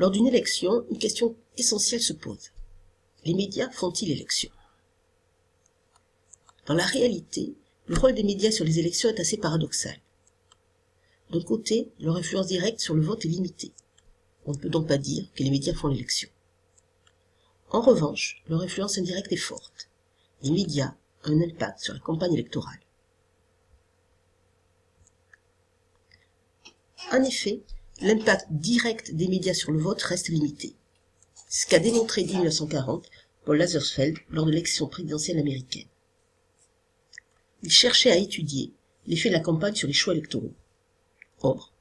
Lors d'une élection, une question essentielle se pose. Les médias font-ils élection? Dans la réalité, le rôle des médias sur les élections est assez paradoxal. D'un côté, leur influence directe sur le vote est limitée. On ne peut donc pas dire que les médias font l'élection. En revanche, leur influence indirecte est forte. Les médias ont un impact sur la campagne électorale. En effet, l'impact direct des médias sur le vote reste limité. C'est ce qu'a démontré dès 1940 Paul Lazarsfeld lors de l'élection présidentielle américaine. Il cherchait à étudier l'effet de la campagne sur les choix électoraux. Or,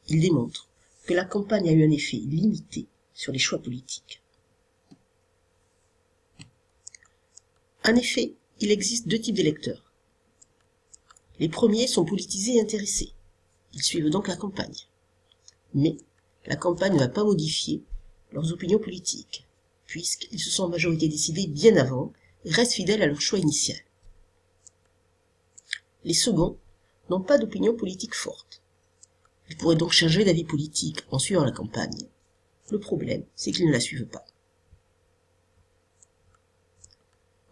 il démontre que la campagne a eu un effet limité sur les choix politiques. En effet, il existe deux types d'électeurs. Les premiers sont politisés et intéressés. Ils suivent donc la campagne. Mais la campagne ne va pas modifier leurs opinions politiques, puisqu'ils se sont en majorité décidés bien avant et restent fidèles à leur choix initial. Les seconds n'ont pas d'opinion politique forte. Ils pourraient donc changer d'avis politique en suivant la campagne. Le problème, c'est qu'ils ne la suivent pas.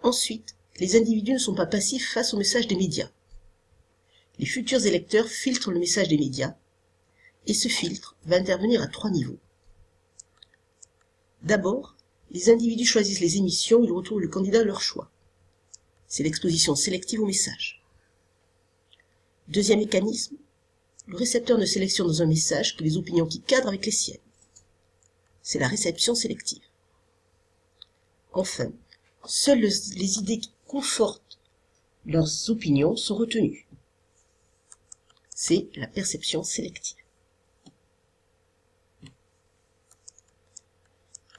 Ensuite, les individus ne sont pas passifs face au message des médias. Les futurs électeurs filtrent le message des médias, et ce filtre va intervenir à 3 niveaux. D'abord, les individus choisissent les émissions où ils retrouvent le candidat de leur choix. C'est l'exposition sélective au message. Deuxième mécanisme, le récepteur ne sélectionne dans un message que les opinions qui cadrent avec les siennes. C'est la réception sélective. Enfin, seules les idées qui confortent leurs opinions sont retenues. C'est la perception sélective.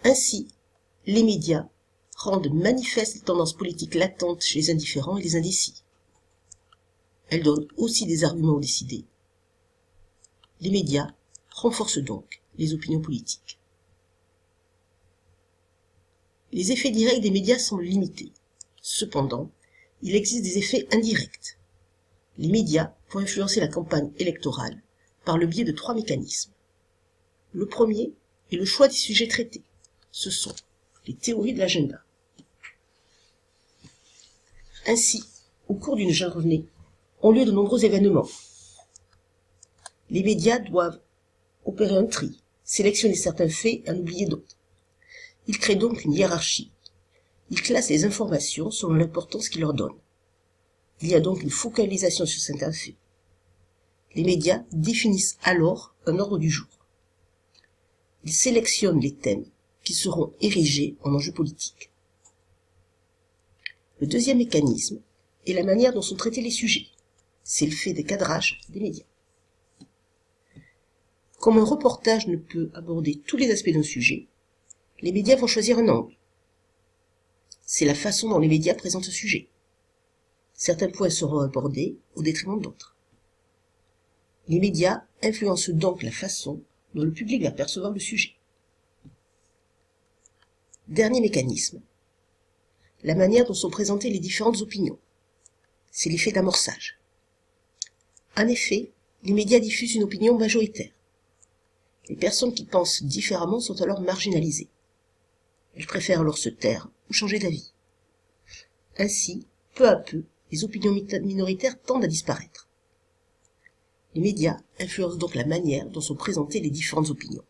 Ainsi, les médias rendent manifestes les tendances politiques latentes chez les indifférents et les indécis. Elles donnent aussi des arguments aux décidés. Les médias renforcent donc les opinions politiques. Les effets directs des médias semblent limités. Cependant, il existe des effets indirects. Les médias vont influencer la campagne électorale par le biais de 3 mécanismes. Le premier est le choix des sujets traités. Ce sont les théories de l'agenda. Ainsi, au cours d'une journée, ont lieu de nombreux événements. Les médias doivent opérer un tri, sélectionner certains faits et en oublier d'autres. Ils créent donc une hiérarchie. Ils classent les informations selon l'importance qu'ils leur donnent. Il y a donc une focalisation sur certains faits. Les médias définissent alors un ordre du jour. Ils sélectionnent les thèmes qui seront érigés en enjeux politiques. Le deuxième mécanisme est la manière dont sont traités les sujets. C'est le fait des cadrages des médias. Comme un reportage ne peut aborder tous les aspects d'un sujet, les médias vont choisir un angle. C'est la façon dont les médias présentent ce sujet. Certains points seront abordés au détriment d'autres. Les médias influencent donc la façon dont le public va percevoir le sujet. Dernier mécanisme, la manière dont sont présentées les différentes opinions. C'est l'effet d'amorçage. En effet, les médias diffusent une opinion majoritaire. Les personnes qui pensent différemment sont alors marginalisées. Elles préfèrent alors se taire ou changer d'avis. Ainsi, peu à peu, les opinions minoritaires tendent à disparaître. Les médias influencent donc la manière dont sont présentées les différentes opinions.